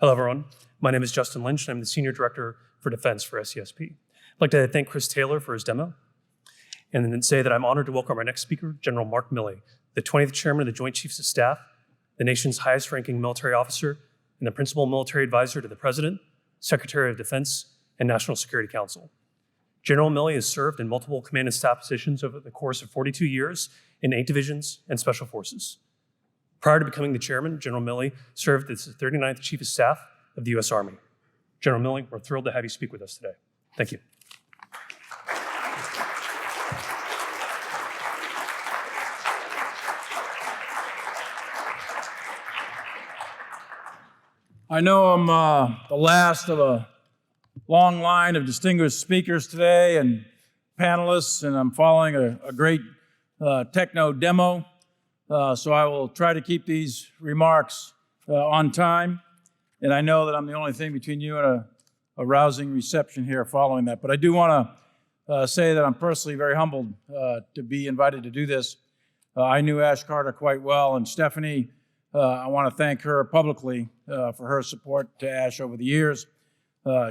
Hello, everyone. My name is Justin Lynch, and I'm the Senior Director for Defense for SCSP. I'd like to thank Chris Taylor for his demo, and then say that I'm honored to welcome our next speaker, General Mark Milley, the 20th Chairman of the Joint Chiefs of Staff, the nation's highest-ranking military officer, and the Principal Military Advisor to the President, Secretary of Defense, and National Security Council. General Milley has served in multiple command and staff positions over the course of 42 years in 8 divisions and special forces. Prior to becoming the chairman, General Milley served as the 39th Chief of Staff of the U.S. Army. General Milley, we're thrilled to have you speak with us today. Thank you. I know I'm the last of a long line of distinguished speakers today and panelists, and I'm following a great techno demo. So I will try to keep these remarks on time. And I know that I'm the only thing between you and a rousing reception here following that. But I do want to say that I'm personally very humbled to be invited to do this. I knew Ash Carter quite well, and Stephanie, I want to thank her publicly for her support to Ash over the years.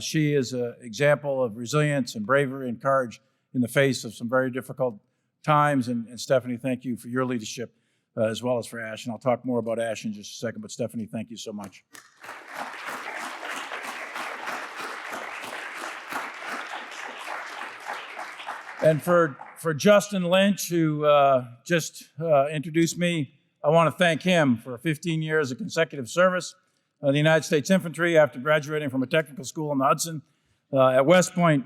She is an example of resilience and bravery and courage in the face of some very difficult times. And Stephanie, thank you for your leadership. As well as for Ash, and I'll talk more about Ash in just a second, but Stephanie, thank you so much. And for Justin Lynch, who just introduced me, I want to thank him for 15 years of consecutive service in the United States Infantry after graduating from a technical school in the Hudson. At West Point,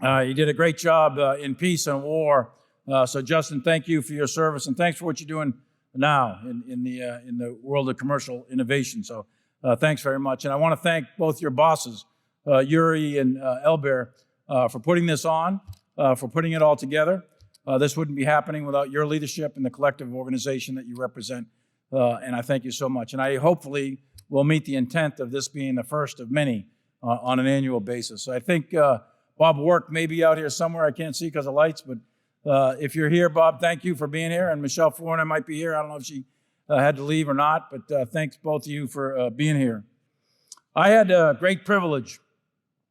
he did a great job in peace and war. So Justin, thank you for your service, and thanks for what you're doing now in the world of commercial innovation. So thanks very much. And I want to thank both your bosses, Yuri and Elber, for putting this on, for putting it all together. This wouldn't be happening without your leadership and the collective organization that you represent. And I thank you so much. And I hopefully will meet the intent of this being the first of many on an annual basis. So I think Bob Work may be out here somewhere. I can't see because of lights, but if you're here, Bob, thank you for being here. And Michelle Forner might be here. I don't know if she had to leave or not, but thanks both of you for being here. I had a great privilege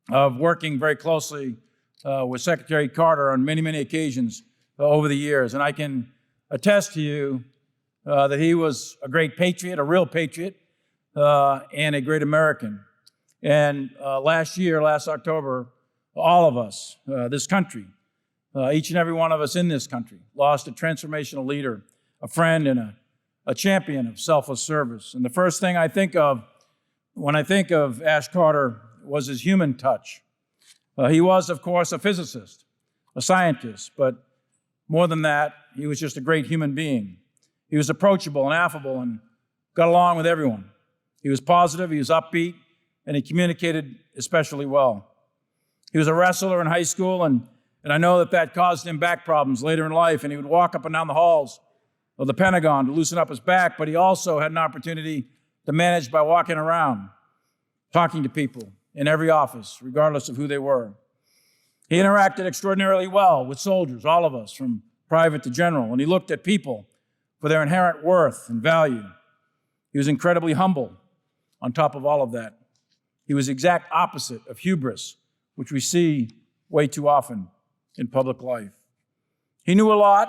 of working very closely with Secretary Carter on many, many occasions over the years. And I can attest to you that he was a great patriot, a real patriot, and a great American. And last October, all of us, this country, each and every one of us in this country lost a transformational leader, a friend, and a champion of selfless service. And the first thing I think of when I think of Ash Carter was his human touch. He was, of course, a physicist, a scientist, but more than that, he was just a great human being. He was approachable and affable and got along with everyone. He was positive, he was upbeat, and he communicated especially well. He was a wrestler in high school, and I know that caused him back problems later in life, and he would walk up and down the halls of the Pentagon to loosen up his back, but he also had an opportunity to manage by walking around, talking to people in every office, regardless of who they were. He interacted extraordinarily well with soldiers, all of us, from private to general, and he looked at people for their inherent worth and value. He was incredibly humble on top of all of that. He was the exact opposite of hubris, which we see way too often in public life. He knew a lot,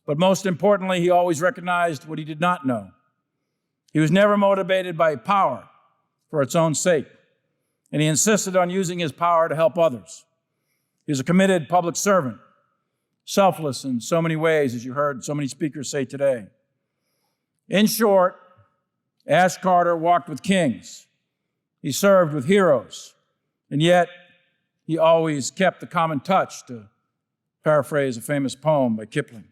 but most importantly, he always recognized what he did not know. He was never motivated by power for its own sake, and he insisted on using his power to help others. He was a committed public servant, selfless in so many ways, as you heard so many speakers say today. In short, Ash Carter walked with kings. He served with heroes, and yet he always kept the common touch, to paraphrase a famous poem by Kipling.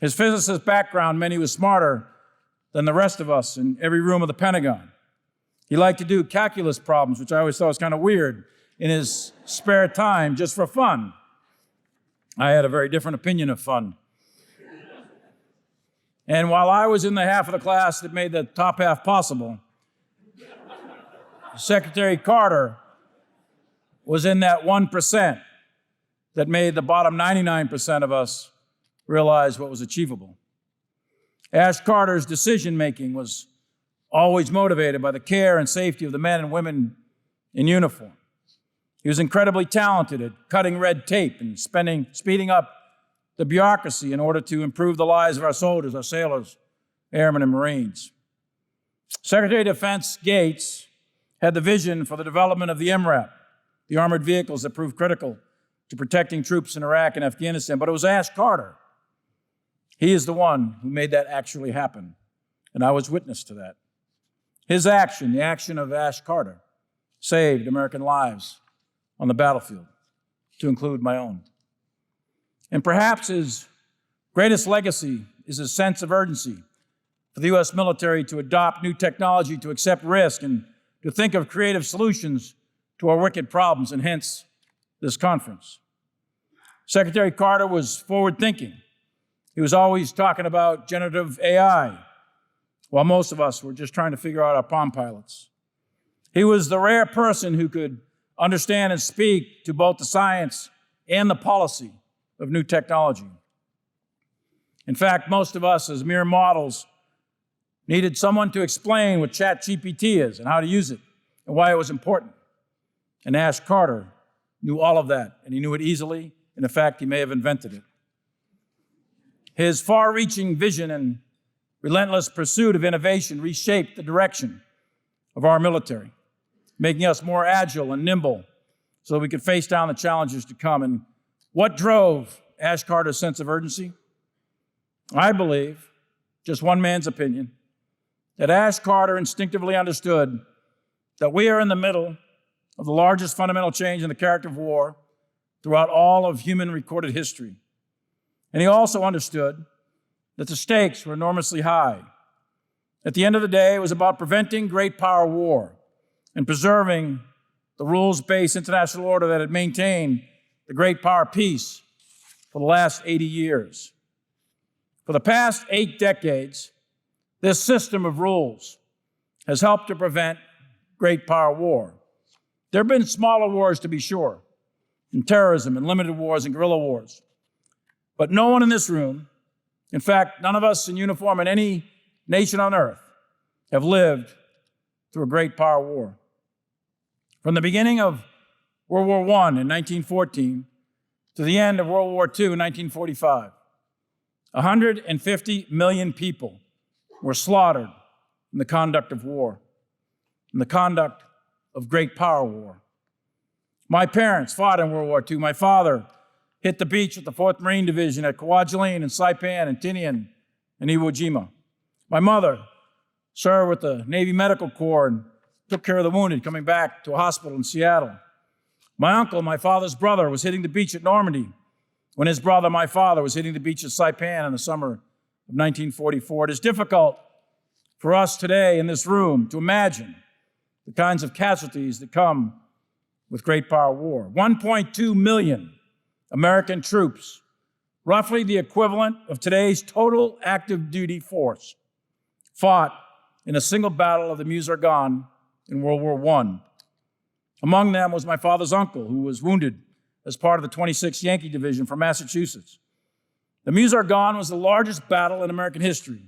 His physicist background meant he was smarter than the rest of us in every room of the Pentagon. He liked to do calculus problems, which I always thought was kind of weird, in his spare time just for fun. I had a very different opinion of fun. And while I was in the half of the class that made the top half possible, Secretary Carter was in that 1% that made the bottom 99% of us realize what was achievable. Ash Carter's decision-making was always motivated by the care and safety of the men and women in uniform. He was incredibly talented at cutting red tape and speeding up the bureaucracy in order to improve the lives of our soldiers, our sailors, airmen, and Marines. Secretary of Defense Gates had the vision for the development of the MRAP, the armored vehicles that proved critical to protecting troops in Iraq and Afghanistan, but it was Ash Carter. He is the one who made that actually happen, and I was witness to that. His action, the action of Ash Carter, saved American lives on the battlefield, to include my own. And perhaps his greatest legacy is his sense of urgency for the U.S. military to adopt new technology, to accept risk, and to think of creative solutions to our wicked problems, and hence this conference. Secretary Carter was forward-thinking. He was always talking about generative AI, while most of us were just trying to figure out our Palm Pilots. He was the rare person who could understand and speak to both the science and the policy of new technology. In fact, most of us as mere mortals needed someone to explain what ChatGPT is and how to use it and why it was important. And Ash Carter knew all of that, and he knew it easily, and in fact, he may have invented it. His far-reaching vision and relentless pursuit of innovation reshaped the direction of our military, making us more agile and nimble so that we could face down the challenges to come. And what drove Ash Carter's sense of urgency? I believe, just one man's opinion, that Ash Carter instinctively understood that we are in the middle of the largest fundamental change in the character of war throughout all of human recorded history. And he also understood that the stakes were enormously high. At the end of the day, it was about preventing great power war and preserving the rules-based international order that had maintained the great power peace for the last 80 years. For the past 8 decades, this system of rules has helped to prevent great power war. There have been smaller wars, to be sure, and terrorism and limited wars and guerrilla wars. But no one in this room, in fact, none of us in uniform in any nation on earth, have lived through a great power war. From the beginning of World War I in 1914 to the end of World War II in 1945, 150 million people were slaughtered in the conduct of war, in the conduct of great power war. My parents fought in World War II. My father hit the beach with the 4th Marine Division at Kwajalein and Saipan and Tinian and Iwo Jima. My mother served with the Navy Medical Corps and took care of the wounded coming back to a hospital in Seattle. My uncle, my father's brother, was hitting the beach at Normandy when his brother, my father, was hitting the beach at Saipan in the summer of 1944. It is difficult for us today in this room to imagine the kinds of casualties that come with great power war. 1.2 million American troops, roughly the equivalent of today's total active duty force, fought in a single battle of the Meuse-Argonne in World War I. Among them was my father's uncle, who was wounded as part of the 26th Yankee Division from Massachusetts. The Meuse-Argonne was the largest battle in American history.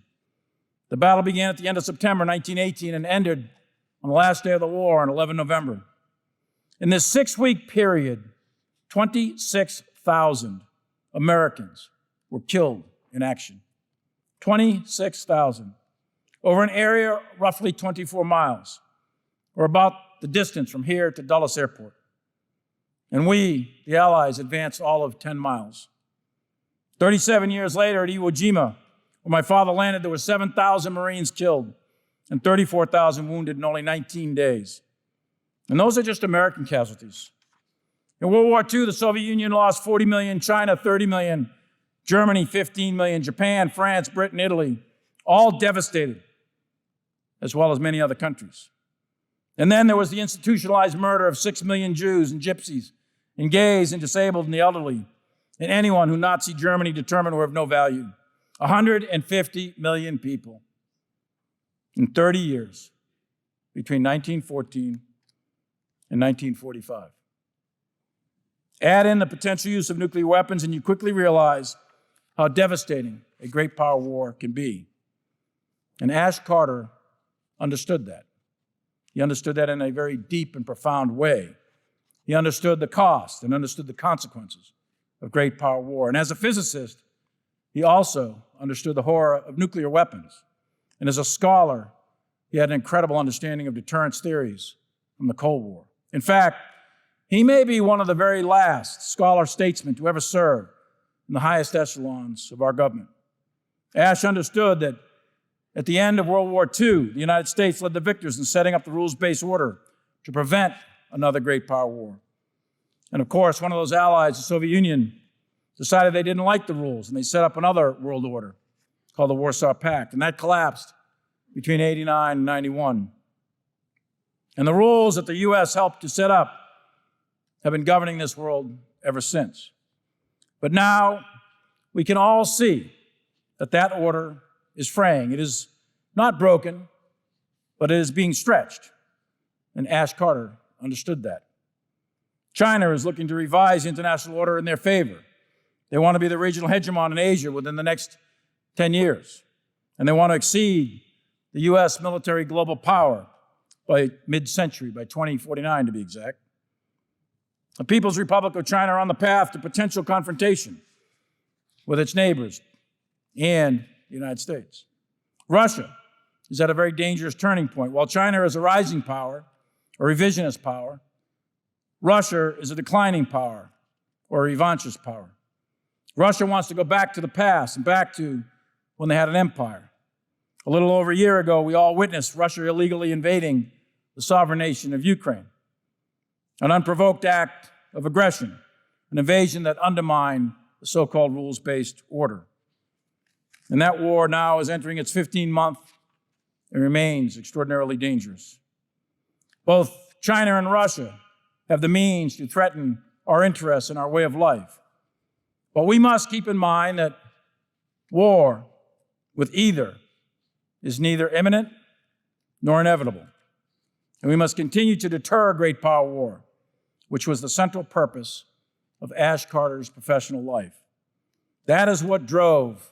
The battle began at the end of September 1918 and ended on the last day of the war on 11 November. In this 6-week period, 26,000 Americans were killed in action. 26,000 over an area roughly 24 miles, or about the distance from here to Dulles Airport. And we, the Allies, advanced all of 10 miles. 37 years later at Iwo Jima, where my father landed, there were 7,000 Marines killed and 34,000 wounded in only 19 days. And those are just American casualties. In World War II, the Soviet Union lost 40 million, China 30 million, Germany 15 million, Japan, France, Britain, Italy, all devastated, as well as many other countries. And then there was the institutionalized murder of 6 million Jews and gypsies and gays and disabled and the elderly and anyone who Nazi Germany determined were of no value. 150 million people in 30 years between 1914 and 1945. Add in the potential use of nuclear weapons and you quickly realize how devastating a great power war can be. And Ash Carter understood that. He understood that in a very deep and profound way. He understood the cost and understood the consequences of great power war. And as a physicist, he also understood the horror of nuclear weapons. And as a scholar, he had an incredible understanding of deterrence theories from the Cold War. In fact, he may be one of the very last scholar-statesmen to ever serve in the highest echelons of our government. Ash understood that at the end of World War II, the United States led the victors in setting up the rules-based order to prevent another great power war. And of course, one of those allies, the Soviet Union, decided they didn't like the rules, and they set up another world order called the Warsaw Pact, and that collapsed between 89 and 91. And the rules that the U.S. helped to set up have been governing this world ever since. But now we can all see that that order is fraying. It is not broken, but it is being stretched. And Ash Carter understood that. China is looking to revise the international order in their favor. They want to be the regional hegemon in Asia within the next 10 years. And they want to exceed the U.S. military global power by mid-century, by 2049 to be exact. The People's Republic of China are on the path to potential confrontation with its neighbors and the United States. Russia is at a very dangerous turning point. While China is a rising power, a revisionist power, Russia is a declining power, or a revanchist power. Russia wants to go back to the past and back to when they had an empire. A little over a year ago, we all witnessed Russia illegally invading the sovereign nation of Ukraine, an unprovoked act of aggression, an invasion that undermined the so-called rules-based order. And that war now is entering its 15th month and remains extraordinarily dangerous. Both China and Russia have the means to threaten our interests and our way of life. But we must keep in mind that war with either is neither imminent nor inevitable. And we must continue to deter a great power war, which was the central purpose of Ash Carter's professional life. That is what drove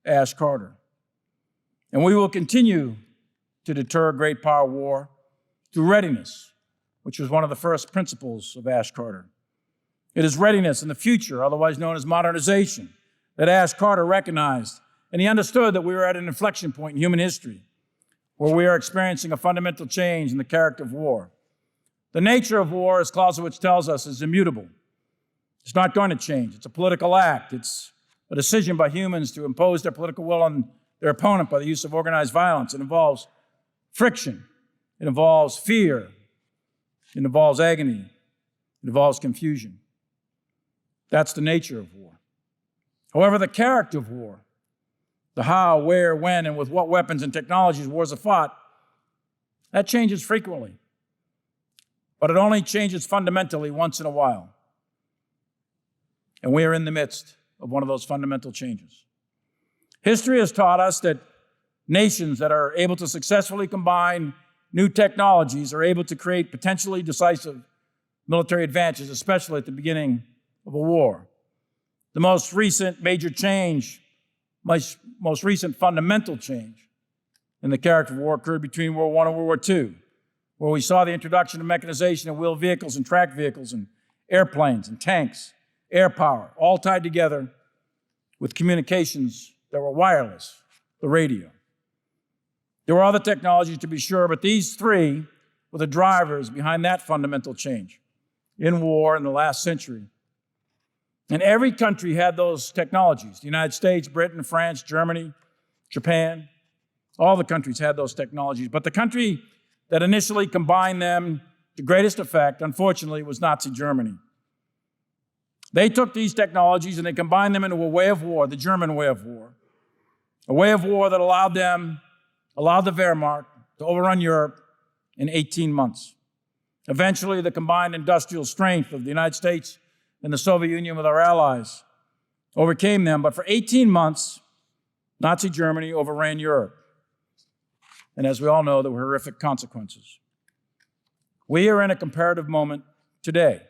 Ash Carter. And we will continue to deter a great power war through readiness, which was one of the first principles of Ash Carter. It is readiness in the future, otherwise known as modernization, that Ash Carter recognized, and he understood that we were at an inflection point in human history where we are experiencing a fundamental change in the character of war. The nature of war, as Clausewitz tells us, is immutable. It's not going to change. It's a political act. It's a decision by humans to impose their political will on their opponent by the use of organized violence. It involves friction. It involves fear. It involves agony. It involves confusion. That's the nature of war. However, the character of war, the how, where, when, and with what weapons and technologies wars are fought, that changes frequently. But it only changes fundamentally once in a while. And we are in the midst of one of those fundamental changes. History has taught us that nations that are able to successfully combine new technologies are able to create potentially decisive military advantages, especially at the beginning of a war. The most recent major change, most recent fundamental change in the character of war occurred between World War I and World War II, where we saw the introduction of mechanization of wheeled vehicles and tracked vehicles and airplanes and tanks, air power, all tied together with communications that were wireless, the radio. There were other technologies, to be sure, but these three were the drivers behind that fundamental change in war in the last century. And every country had those technologies. The United States, Britain, France, Germany, Japan, all the countries had those technologies. But the country that initially combined them to greatest effect, unfortunately, was Nazi Germany. They took these technologies and they combined them into a way of war, the German way of war, a way of war that allowed the Wehrmacht to overrun Europe in 18 months. Eventually, the combined industrial strength of the United States and the Soviet Union with our allies overcame them, but for 18 months, Nazi Germany overran Europe. And as we all know, there were horrific consequences. We are in a comparative moment today,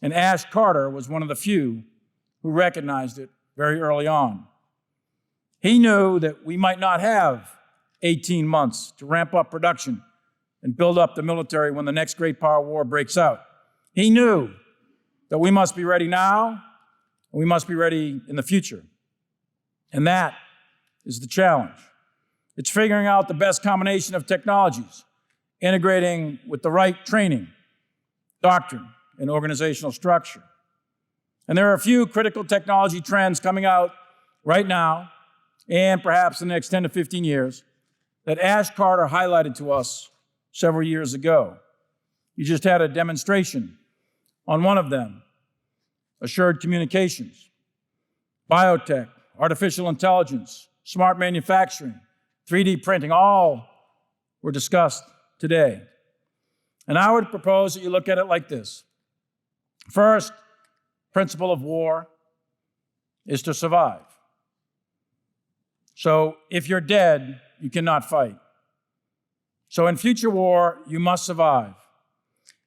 and Ash Carter was one of the few who recognized it very early on. He knew that we might not have 18 months to ramp up production and build up the military when the next great power war breaks out. He knew that we must be ready now, and we must be ready in the future. And that is the challenge. It's figuring out the best combination of technologies, integrating with the right training, doctrine, and organizational structure. And there are a few critical technology trends coming out right now, and perhaps in the next 10 to 15 years, that Ash Carter highlighted to us several years ago. You just had a demonstration on one of them: assured communications, biotech, artificial intelligence, smart manufacturing, 3D printing, all were discussed today. And I would propose that you look at it like this. First, principle of war is to survive. So if you're dead, you cannot fight. So in future war, you must survive.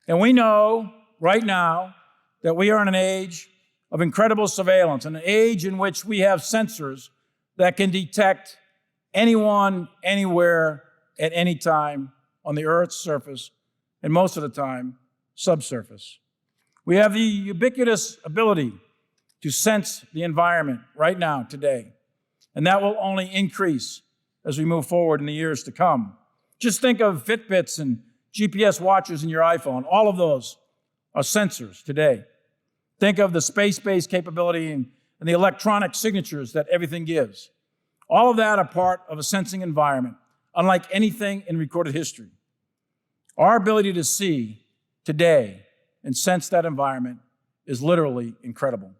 And we know right now that we are in an age of incredible surveillance, an age in which we have sensors that can detect anyone, anywhere, at any time on the Earth's surface, and most of the time, subsurface. We have the ubiquitous ability to sense the environment right now, today, and that will only increase as we move forward in the years to come. Just think of Fitbits and GPS watches in your iPhone. All of those are sensors today. Think of the space-based capability and the electronic signatures that everything gives. All of that are part of a sensing environment, unlike anything in recorded history. Our ability to see today and sense that environment is literally incredible.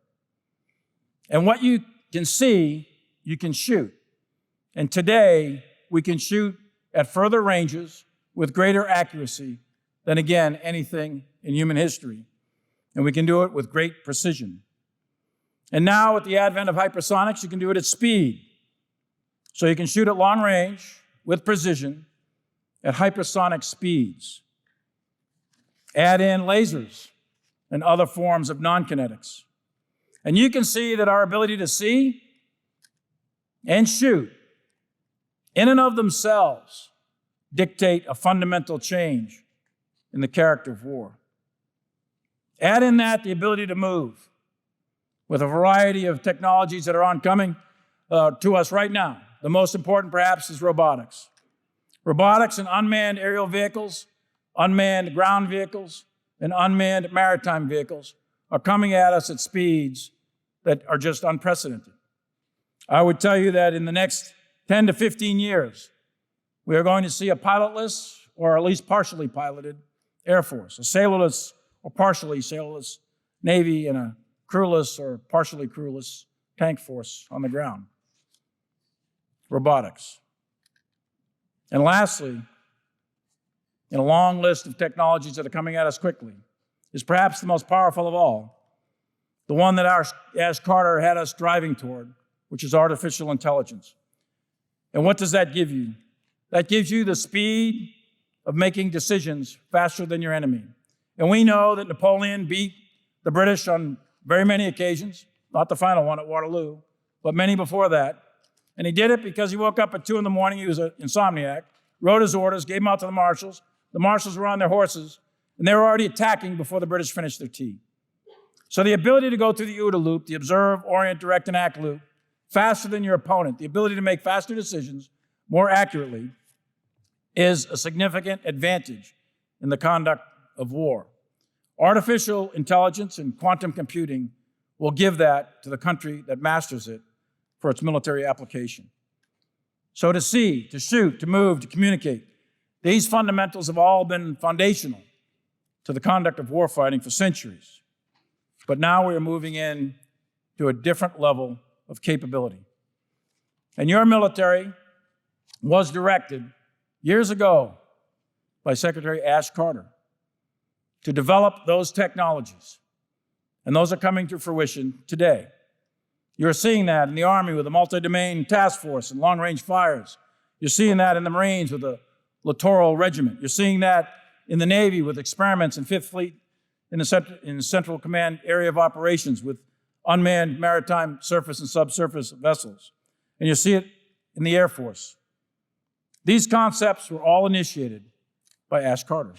And what you can see, you can shoot. And today, we can shoot at further ranges with greater accuracy than, again, anything in human history. And we can do it with great precision. And now, with the advent of hypersonics, you can do it at speed. So you can shoot at long range with precision at hypersonic speeds. Add in lasers and other forms of non-kinetics. And you can see that our ability to see and shoot in and of themselves dictate a fundamental change in the character of war. Add in that the ability to move with a variety of technologies that are oncoming to us right now. The most important, perhaps, is robotics. Robotics and unmanned aerial vehicles, unmanned ground vehicles, and unmanned maritime vehicles are coming at us at speeds that are just unprecedented. I would tell you that in the next 10 to 15 years, we are going to see a pilotless, or at least partially piloted, Air Force, a sailorless or partially sailorless Navy, and a crewless or partially crewless tank force on the ground. Robotics. And lastly, in a long list of technologies that are coming at us quickly, is perhaps the most powerful of all, the one that Ash Carter had us driving toward, which is artificial intelligence. And what does that give you? That gives you the speed of making decisions faster than your enemy. And we know that Napoleon beat the British on very many occasions, not the final one at Waterloo, but many before that. And he did it because he woke up at 2 in the morning, he was an insomniac, wrote his orders, gave them out to the marshals. The marshals were on their horses, and they were already attacking before the British finished their tea. So the ability to go through the OODA loop, the observe, orient, direct, and act loop, faster than your opponent, the ability to make faster decisions more accurately, is a significant advantage in the conduct of war. Artificial intelligence and quantum computing will give that to the country that masters it for its military application. So to see, to shoot, to move, to communicate, these fundamentals have all been foundational to the conduct of warfighting for centuries. But now we are moving in to a different level of capability. And your military was directed years ago by Secretary Ash Carter to develop those technologies. And those are coming to fruition today. You're seeing that in the Army with the multi-domain task force and long-range fires. You're seeing that in the Marines with the Littoral Regiment. You're seeing that in the Navy with experiments in 5th Fleet in the Central Command Area of Operations with unmanned maritime surface and subsurface vessels. And you see it in the Air Force. These concepts were all initiated by Ash Carter.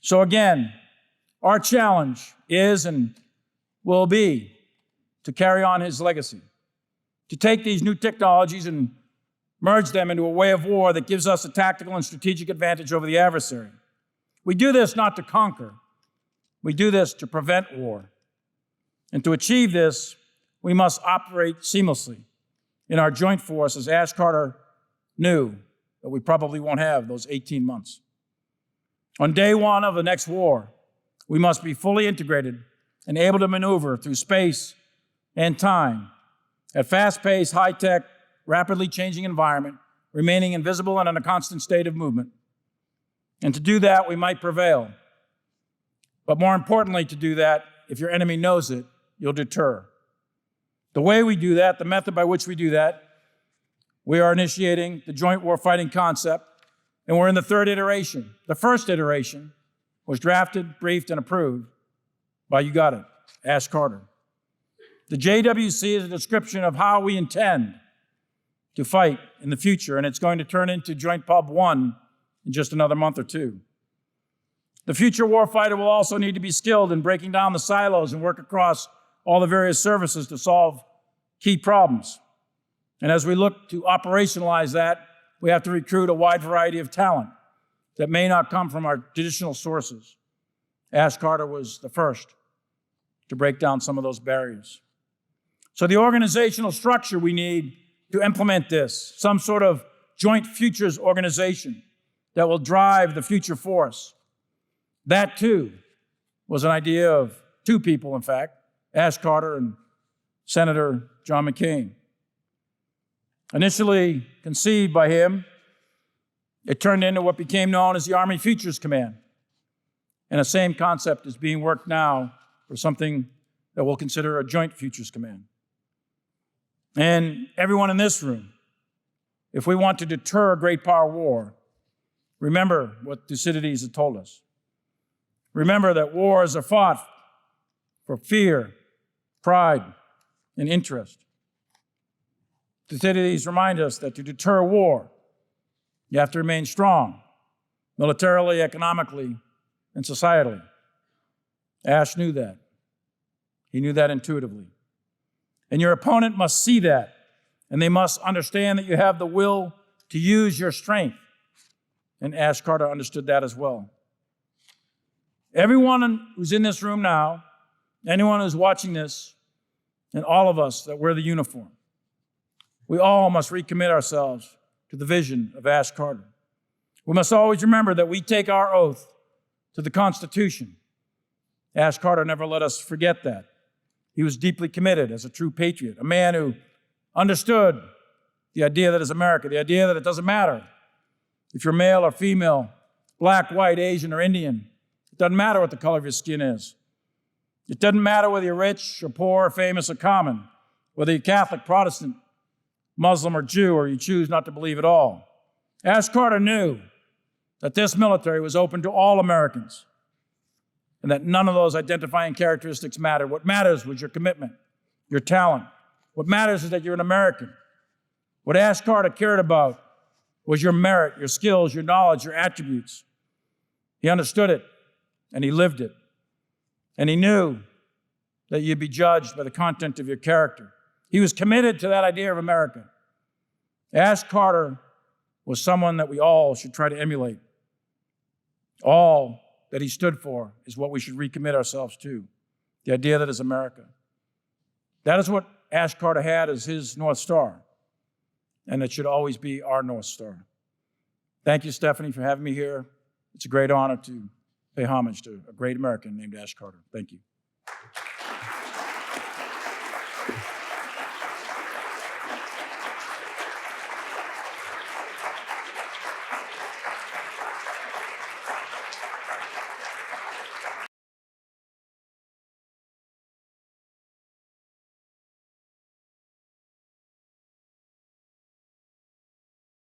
So again, our challenge is and will be to carry on his legacy, to take these new technologies and merge them into a way of war that gives us a tactical and strategic advantage over the adversary. We do this not to conquer. We do this to prevent war. And to achieve this, we must operate seamlessly in our joint force, as Ash Carter knew that we probably won't have those 18 months. On day one of the next war, we must be fully integrated and able to maneuver through space and time at fast-paced, high-tech, rapidly changing environment, remaining invisible and in a constant state of movement. And to do that, we might prevail. But more importantly, to do that, if your enemy knows it, you'll deter. The way we do that, the method by which we do that, we are initiating the joint warfighting concept, and we're in the third iteration. The first iteration was drafted, briefed, and approved by, you got it, Ash Carter. The JWC is a description of how we intend to fight in the future, and it's going to turn into Joint Pub 1 in just another month or two. The future warfighter will also need to be skilled in breaking down the silos and work across all the various services to solve key problems. And as we look to operationalize that, we have to recruit a wide variety of talent that may not come from our traditional sources. Ash Carter was the first to break down some of those barriers. So the organizational structure we need to implement this, some sort of joint futures organization that will drive the future force. That too was an idea of two people, in fact, Ash Carter and Senator John McCain. Initially conceived by him, it turned into what became known as the Army Futures Command. And the same concept is being worked now for something that we'll consider a Joint Futures Command. And everyone in this room, if we want to deter a great power war, remember what Thucydides had told us. Remember that wars are fought for fear, pride, and interest. Thucydides reminds us that to deter war, you have to remain strong, militarily, economically, and societally. Ash knew that. He knew that intuitively. And your opponent must see that, and they must understand that you have the will to use your strength. And Ash Carter understood that as well. Everyone who's in this room now, anyone who's watching this, and all of us that wear the uniform, we all must recommit ourselves to the vision of Ash Carter. We must always remember that we take our oath to the Constitution. Ash Carter never let us forget that. He was deeply committed as a true patriot, a man who understood the idea that is America, the idea that it doesn't matter if you're male or female, black, white, Asian, or Indian. It doesn't matter what the color of your skin is. It doesn't matter whether you're rich or poor, famous or common, whether you're Catholic, Protestant, Muslim, or Jew, or you choose not to believe at all. Ash Carter knew that this military was open to all Americans and that none of those identifying characteristics mattered. What matters was your commitment, your talent. What matters is that you're an American. What Ash Carter cared about was your merit, your skills, your knowledge, your attributes. He understood it, and he lived it. And he knew that you'd be judged by the content of your character. He was committed to that idea of America. Ash Carter was someone that we all should try to emulate. All that he stood for is what we should recommit ourselves to, the idea that is America. That is what Ash Carter had as his North Star, and it should always be our North Star. Thank you, Stephanie, for having me here. It's a great honor to pay homage to a great American named Ash Carter. Thank you.